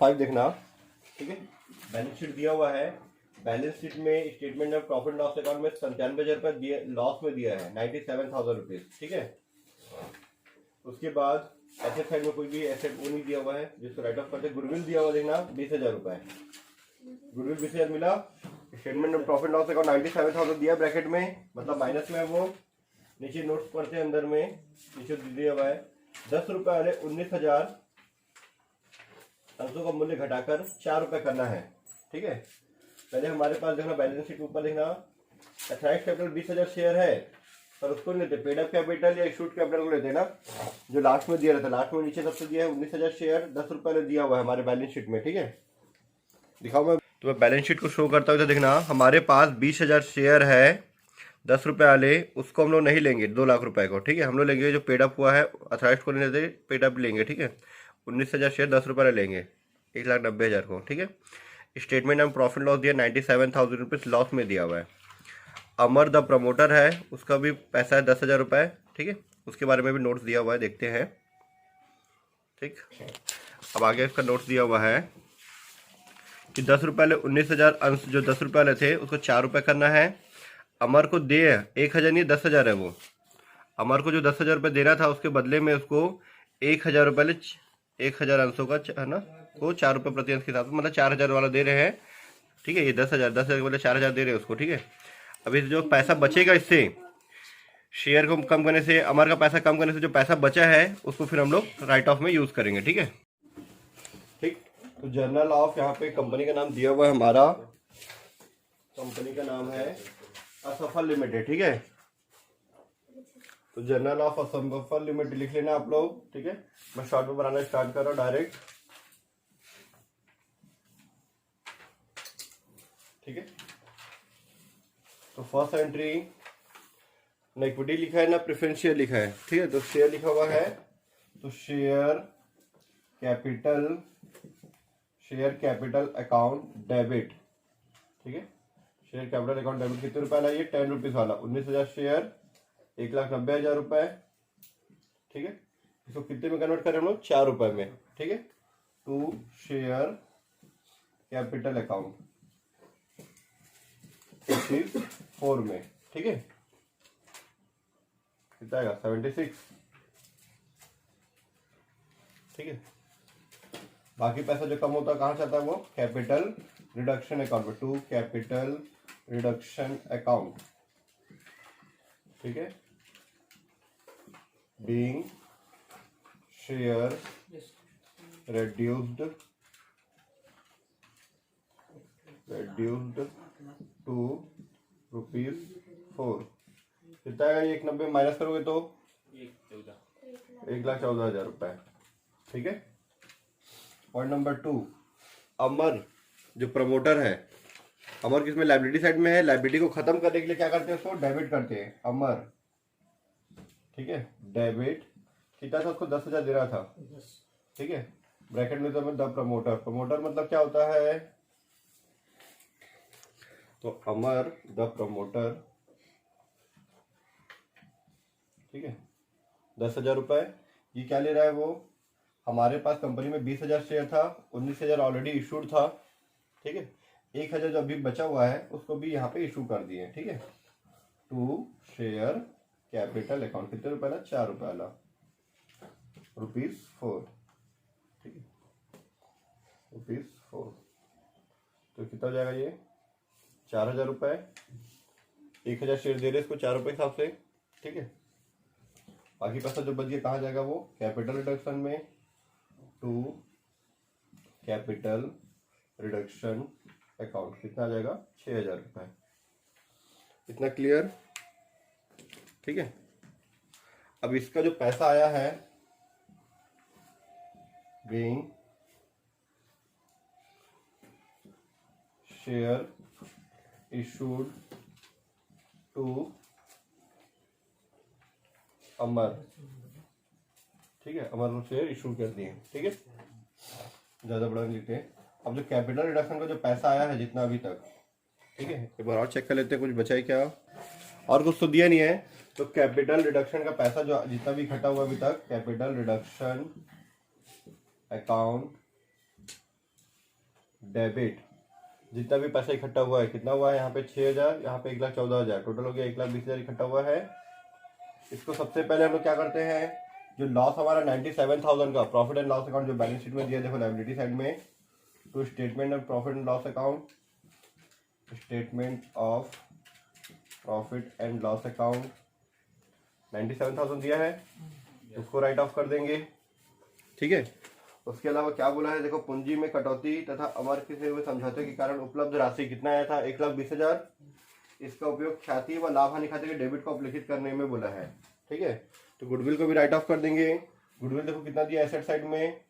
5 देखना, ठीक है। बैलेंस शीट दिया हुआ है। बैलेंस शीट में statement of profit loss account में 97,000 रुपये लॉस में दिया है, 97,000 रुपीज, ठीक है। उसके बाद एसेट साइड में कोई भी एसेट वो नहीं दिया हुआ है जिसको राइट ऑफ करते। गुडविल दिया हुआ देखना 20,000 रुपये, गुडविल 20,000 मिला। Statement of profit loss account 97,000 दिया ब्रैकेट में, मतलब माइनस में है वो। नीचे नोट्स पढ़ते हैं, अंदर में नीचे दिया हुआ है 10 रुपये वाले 19,000 अंशों का मूल्य घटाकर 4 रुपये करना है, ठीक है। पहले हमारे पास देखना बैलेंस शीट ऊपर देखना अथॉराइज्ड कैपिटल 20,000 शेयर है, पर उसको नहीं लेते, पेड अप कैपिटल या इशूड कैपिटल को लेते हैं ना, जो लास्ट में दिया रहता है। लास्ट में नीचे सबसे दिया है 19,000 शेयर, 10 रुपये दिया हुआ है हमारे बैलेंस शीट में, ठीक है। दिखाओ मैं तुम्हें बैलेंस शीट को शो करता हूँ तो देखना हमारे पास 20,000 शेयर है 10 रुपये वाले, उसको हम लोग नहीं लेंगे 2 लाख रुपए को, ठीक है। हम लोग लेंगे जो पेड अप हुआ है, अथॉराइज्ड को नहीं लेते, पेड अप लेंगे, ठीक है। 19,000 शेयर 10 रुपये वाले लेंगे 1,90,000 को, ठीक है। स्टेटमेंट ऑफ प्रॉफिट लॉस दिया 97,000 रुपीज़ लॉस में दिया हुआ है। अमर द प्रमोटर है, उसका भी पैसा है 10,000 रुपये, ठीक है। उसके बारे में भी नोट्स दिया हुआ है, देखते हैं, ठीक। अब आगे इसका नोट्स दिया हुआ है कि 10 रुपये वाले 19,000 अंश जो 10 रुपये वाले थे उसको 4 रुपये करना है। अमर को दे 1,000 नहीं 10,000 है वो। अमर को जो 10,000 रुपये देना था उसके बदले में उसको 1,000 रुपये 1,000 अंशों का है ना, को 4 रुपये प्रति अंश के साथ, मतलब 4,000 वाला दे रहे हैं, ठीक है। ये 10,000 के बदले 4,000 दे रहे हैं उसको, ठीक है। अभी जो पैसा बचेगा इससे शेयर को कम करने से, अमर का पैसा कम करने से जो पैसा बचा है उसको फिर हम लोग राइट ऑफ में यूज करेंगे, ठीक है, ठीक। तो जर्नल ऑफ, यहाँ पे कंपनी का नाम दिया हुआ है हमारा, कंपनी का नाम है असफल लिमिटेड, ठीक है। तो जर्नल ऑफ असफल लिमिटेड लिख लेना आप लोग, ठीक है। मैं शॉर्ट में बनाना स्टार्ट कर रहा हूँ डायरेक्ट, ठीक है। तो फर्स्ट एंट्री ना इक्विटी लिखा है ना प्रेफरेंस शेयर लिखा है, ठीक है। तो शेयर लिखा हुआ है, तो शेयर कैपिटल अकाउंट डेबिट, ठीक है। शेयर कैपिटल अकाउंट डेबिट कितने रुपए वाला, ये 10 रुपीज वाला, 19,000 शेयर 1,90,000 रुपए, ठीक है। इसको कितने में कन्वर्ट करें हम लोग, 4 रुपए में, ठीक है। टू शेयर कैपिटल अकाउंट 4 में, ठीक है। कितना आएगा 76, ठीक है। बाकी पैसा जो कम होता है कहाँ जाता है, वो कैपिटल रिडक्शन अकाउंट में, टू कैपिटल रिडक्शन अकाउंट, ठीक है। Being share reduced to ₹4। कितना आएगा ये 190 माइनस करोगे तो 1,14,000 रुपए, ठीक है। पॉइंट नंबर 2, अमर जो प्रमोटर है, अमर किसमें, लाइबिलिटी साइड में है। लाइबिलिटी को खत्म करने के लिए क्या करते हैं, उसको डेबिट करते हैं, अमर, ठीक है। डेबिट कितना था, उसको 10,000 दे रहा था, ठीक है। ब्रैकेट में तो द प्रमोटर, प्रमोटर मतलब क्या होता है, तो अमर द प्रमोटर, ठीक है, 10,000 रुपए। ये क्या ले रहा है, वो हमारे पास कंपनी में 20,000 शेयर था, 19,000 ऑलरेडी इशूड था, ठीक है। 1,000 जो अभी बचा हुआ है उसको भी यहाँ पे इशू कर दिए, ठीक है। टू शेयर कैपिटल अकाउंट कितने रुपए वाला, 4 रुपए वाला, ₹4, ठीक है, ₹4। तो कितना हो जाएगा ये 4,000 रुपए, 1,000 शेयर दे रहे इसको 4 रुपए हिसाब से, ठीक है। बाकी पैसा जो बच गया कहाँ जाएगा, वो कैपिटल रिडक्शन में, टू कैपिटल रिडक्शन अकाउंट, कितना आ जाएगा 6,000 रुपए। इतना क्लियर, ठीक है। अब इसका जो पैसा आया है, बीइंग शेयर इशूड टू अमर, ठीक है, अमर को शेयर इशू कर दिए, ठीक है। ज्यादा बड़ा नहीं लिखते हैं। अब जो कैपिटल रिडक्शन का जो पैसा आया है जितना अभी तक, ठीक है, एक बार और चेक कर लेते हैं कुछ बचा है क्या, और कुछ तो दिया नहीं है। तो कैपिटल रिडक्शन का पैसा जो जितना भी इकट्ठा हुआ अभी तक, कैपिटल रिडक्शन अकाउंट डेबिट जितना भी पैसा इकट्ठा हुआ है, कितना हुआ है यहाँ पे 6,000, यहाँ पे 1,14,000, टोटल हो गया 1,20,000 इकट्ठा हुआ है। इसको सबसे पहले हम लोग क्या करते हैं, जो लॉस हमारा 97,000 का प्रॉफिट एंड लॉस अकाउंट जो बैलेंस शीट में दिया, देखो लायबिलिटी साइड में, तो statement of profit and loss account, statement of profit and loss account 97,000 दिया है, उसको राइट ऑफ कर देंगे। ठीक है, उसके अलावा क्या बोला है, देखो पूंजी में कटौती तथा अमर्त्य से हुए समझौते के कारण उपलब्ध राशि कितना आया था, 1,20,000। इसका उपयोग ख्याति व लाभ हानि खाते के डेबिट को अपलिखित करने में बोला है। ठीक है, तो गुडविल को भी राइट ऑफ कर देंगे। गुडविल देखो कितना दिया एसेट साइड में,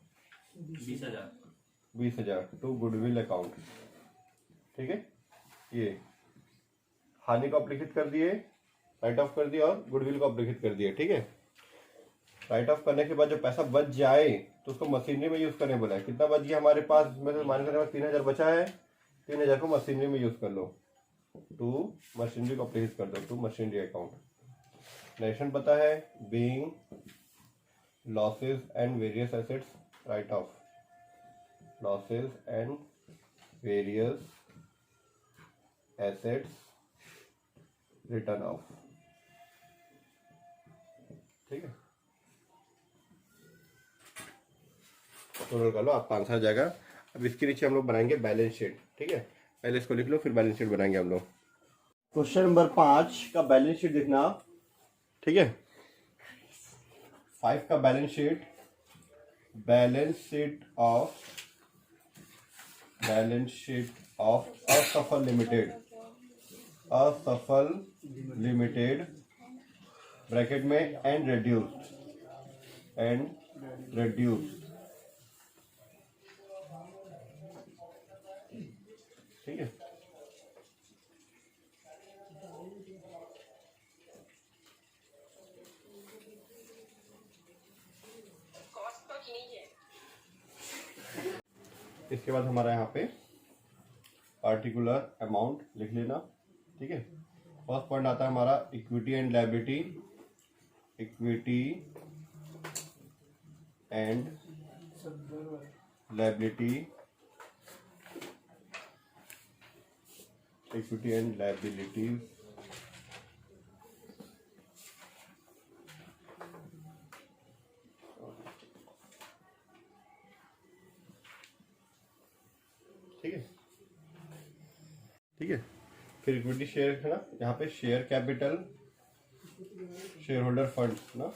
20,000 टू गुडविल अकाउंट। ठीक है, ये हानि को अपलिखित कर दिए, राइट ऑफ कर दिया, और गुडविल को अपलिखित कर दिए। ठीक है, राइट ऑफ करने के बाद जो पैसा बच जाए तो उसको मशीनरी में यूज करने बोला है। कितना बच गया हमारे पास, मतलब मान कर 3,000 बचा है, 3,000 को मशीनरी में यूज कर लो, टू मशीनरी को अपलिखित कर दो, टू मशीनरी अकाउंट। नेशन पता है, being losses and various assets, right of losses and various assets return of. ठीक है, टोटल कर लो, आपका आंसर आ जाएगा। अब इसके नीचे हम लोग बनाएंगे बैलेंस शीट। ठीक है, पहले इसको लिख लो, फिर बैलेंस शीट बनाएंगे हम लोग। क्वेश्चन नंबर 5 का बैलेंस शीट देखना। ठीक है, 5 का बैलेंस शीट ऑफ असफल लिमिटेड ब्रैकेट में एंड रेड्यूस्ड। ठीक है, इसके बाद हमारा यहाँ पे पार्टिकुलर अमाउंट लिख लेना। ठीक है, फर्स्ट पॉइंट आता है हमारा equity and liability, equity and liability, equity and liabilities. ठीक है, ठीक है, फिर इक्विटी शेयर है ना, यहाँ पे share capital, shareholder fund ना,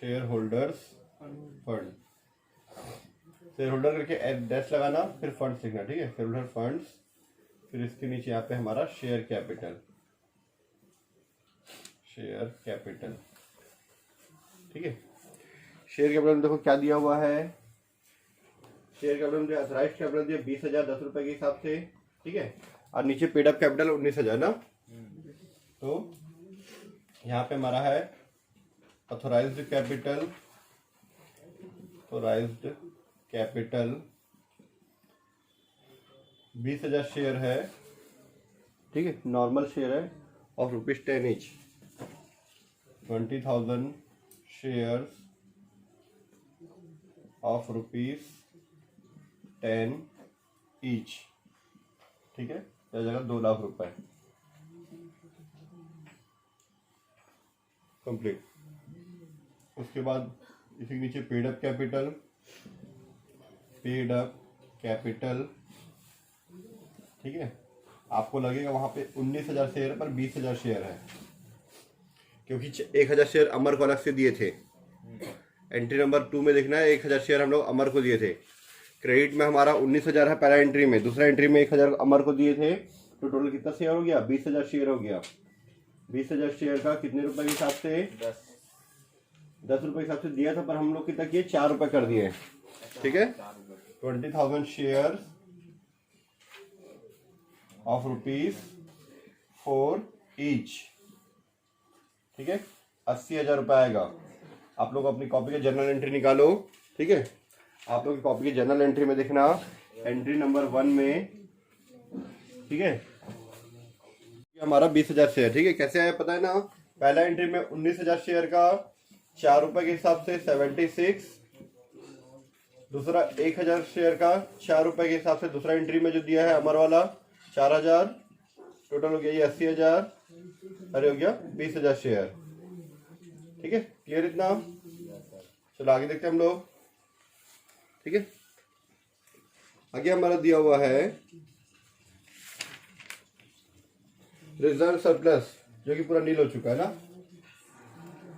shareholders fund, shareholder करके डैश लगाना, फिर फंड्स लिखना। ठीक है, शेयर होल्डर फंड्स, फिर इसके नीचे यहाँ पे हमारा शेयर कैपिटल, ठीक है। शेयर कैपिटल में देखो क्या दिया हुआ है, शेयर कैपिटल में अथराइज्ड कैपिटल दिया 20,000 10 रुपए के हिसाब से। ठीक है, और नीचे पेड अप कैपिटल 19,000 ना। तो यहाँ पे हमारा है अथोराइज्ड कैपिटल 20,000 शेयर है। ठीक है, नॉर्मल शेयर है of ₹10 each, 20,000 shares of ₹10 each. ठीक है, तो जगह 2 लाख रुपए कंप्लीट। उसके बाद इसी के नीचे पेड अप कैपिटल। ठीक है, आपको लगेगा वहां पे 19,000 शेयर पर 20,000 शेयर है, क्योंकि 1,000 शेयर अमर को अलग से दिए थे। एंट्री नंबर 2 में देखना है 1,000 शेयर हम लोग अमर को दिए थे। क्रेडिट में हमारा 19,000 है पहला एंट्री में, दूसरा एंट्री में 1,000 अमर को दिए थे। तो टोटल कितना शेयर हो गया, 20,000 शेयर हो गया। 20,000 शेयर का कितने रुपए के हिसाब से, 10 रुपए के हिसाब से दिया था, पर हम लोग कितना किए, 4 रुपए कर दिए। ठीक है, 20,000 शेयर ऑफ ₹4 ईच। ठीक है, 80,000 रुपये आएगा। आप लोग अपनी कॉपी के जर्नल एंट्री निकालो। ठीक है, आप लोग की कॉपी की जर्नल एंट्री में देखना, एंट्री नंबर 1 में। ठीक है, हमारा 20,000 शेयर। ठीक है, कैसे आया पता है ना, पहला एंट्री में 19,000 शेयर का 4 रुपए के हिसाब से 76 दूसरा 1000 शेयर का 4 रुपए के हिसाब से दूसरा एंट्री में जो दिया है अमर वाला 4000, टोटल हो गया ये 80,000, अरे हो गया 20,000 शेयर। ठीक है, क्लियर इतना? चलो आगे देखते हैं हम लोग। ठीक है, आगे हमारा दिया हुआ है रिजर्व सरप्लस, जो कि पूरा नील हो चुका है ना।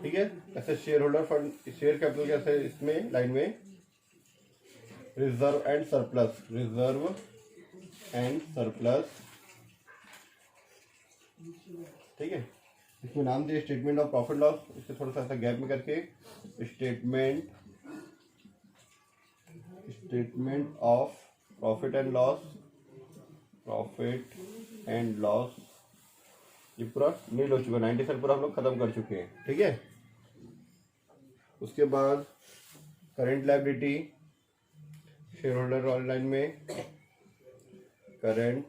ठीक है, ऐसे share holder fund, share capital के ऐसे इसमें लाइन में reserve and surplus, reserve and surplus. ठीक है, इसमें नाम दिया स्टेटमेंट ऑफ प्रॉफिट लॉस, इससे थोड़ा सा ऐसा गैप में करके statement of profit and loss, profit and loss. ये पूरा नील हो चुका है, 90 पूरा हम लोग खत्म कर चुके हैं। ठीक है, उसके बाद करेंट लायबिलिटी शेयर होल्डर वाली लाइन में करेंट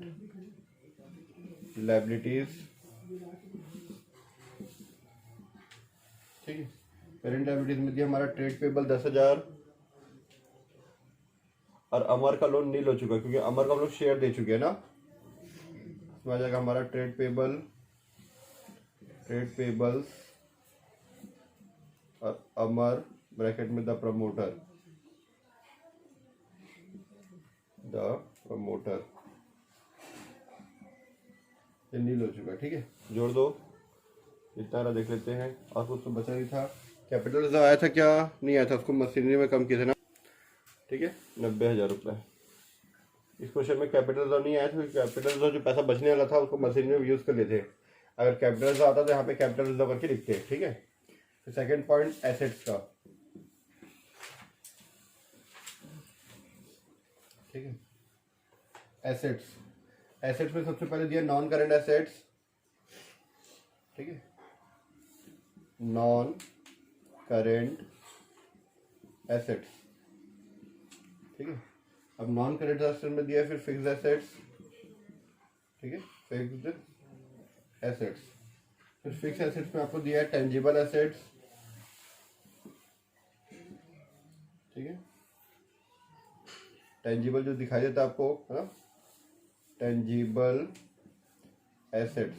लायबिलिटीज। ठीक है, करेंट लायबिलिटीज में दिया हमारा ट्रेड पेबल 10,000 और अमर का लोन नील हो चुका है क्योंकि अमर का हम लोग शेयर दे चुके हैं ना। इसमें आ जाएगा हमारा ट्रेड पेबल्स और अमर ब्रैकेट में द प्रमोटर ये नील हो चुका है। ठीक है, जोड़ दो, इतना देख लेते हैं। और कुछ तो बचा ही था, कैपिटल रिजर्व आया था क्या? नहीं आया था, उसको मशीनरी में कम किए थे ना। ठीक है, 90,000 रुपये। इस क्वेश्चन में कैपिटल रिजर्व नहीं आया था, कैपिटल रिजर्व जो पैसा बचने वाला था उसको मशीनरी में यूज कर लेते। अगर कैपिटल रिजर्व आता तो यहाँ पे कैपिटल रिजर्व करके लिखते हैं। ठीक है, फिर सेकेंड पॉइंट एसेट्स का। ठीक है, एसेट्स में सबसे पहले दिया नॉन करेंट एसेट्स। ठीक है, नॉन करेंट एसेट्स। ठीक है, अब नॉन करेंट एसेट्स में दिया फिर फिक्स्ड एसेट्स। ठीक है, फिक्स्ड एसेट्स। फिर फिक्स्ड एसेट्स में आपको दिया है टेंजिबल एसेट्स। ठीक है, टेंजिबल जो दिखाई देता है आपको, है ना, tangible assets.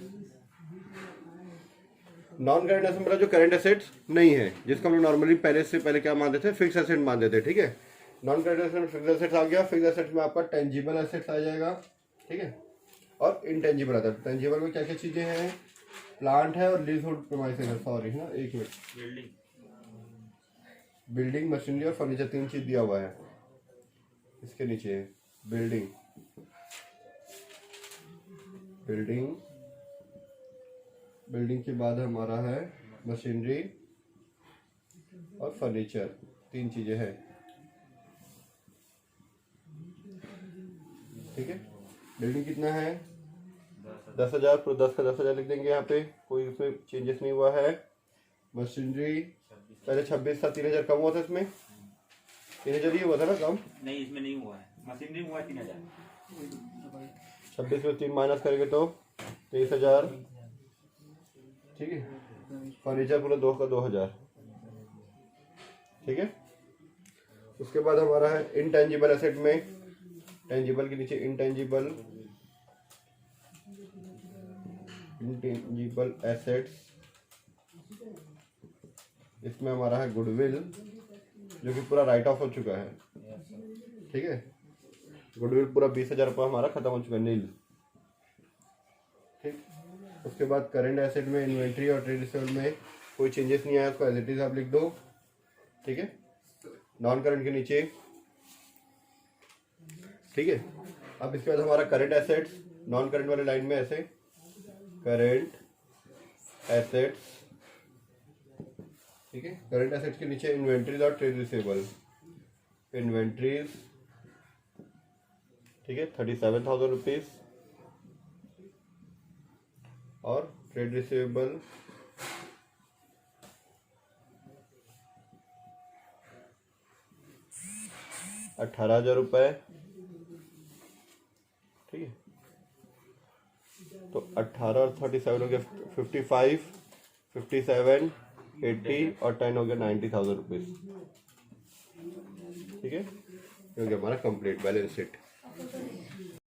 Non current asset मतलब जो करेंट एसेट्स नहीं है, जिसको हम लोग नॉर्मली पहले क्या मानते थे, फिक्स एसेट मानते थे। ठीक है, नॉन करेंट एसेट में फिक्स एसेट्स आ गया। फिक्स एसेट्स में आपका टेंजिबल एसेट्स आ जाएगा। ठीक है, और इंटेंजिबल आता है। टेंजिबल में क्या क्या चीजें हैं? प्लांट है और लीज होल्ड प्रीमाइसेस है। सॉरी ना, एक मिनट, बिल्डिंग, मशीनरी और फर्नीचर, 3 चीज दिया हुआ है इसके नीचे। बिल्डिंग के बाद हमारा है मशीनरी और फर्नीचर, 3 चीजें हैं। ठीक है, बिल्डिंग कितना है? 10,000, तो 10 का 10,000 लिख देंगे यहाँ पे, कोई उसमें चेंजेस नहीं हुआ है। मशीनरी पहले 26 था, 3,000 कम हुआ था इसमें, 3,000 ही हुआ था ना कम? नहीं, इसमें नहीं हुआ है, मशीनरी हुआ 3,000। 26 में 3 माइनस करेंगे तो 23,000। ठीक है, फर्नीचर पूरा 2 का 2,000। ठीक है, उसके बाद हमारा है इनटेंजिबल एसेट में, टेंजिबल के नीचे इनटेंजिबल एसेट्स। इसमें हमारा है गुडविल, जो कि पूरा राइट ऑफ हो चुका है। ठीक है, गुडविल पूरा 20,000 रुपये हमारा खत्म हो चुका है, नील। ठीक, उसके बाद करेंट एसेट में इन्वेंट्री और ट्रेड रिसीवेबल में कोई चेंजेस नहीं आया, उसको एज इट इज आप लिख दो। ठीक है, नॉन करेंट के नीचे। ठीक है, अब इसके बाद हमारा करेंट एसेट्स, नॉन करेंट वाले लाइन में ऐसे करेंट एसेट्स। ठीक है, करेंट एसेट्स के नीचे इन्वेंट्रीज और ट्रेड रिसीवेबल। इन्वेंट्रीज, ठीक है, 37,000 रुपीज और ट्रेड रिसीवेबल 18,000 रुपये। ठीक है, तो 18 और 37 हो गया 55, 57, 80 और 10 हो गया 90,000 रुपीज। ठीक है, क्योंकि हमारा कंप्लीट बैलेंस शीट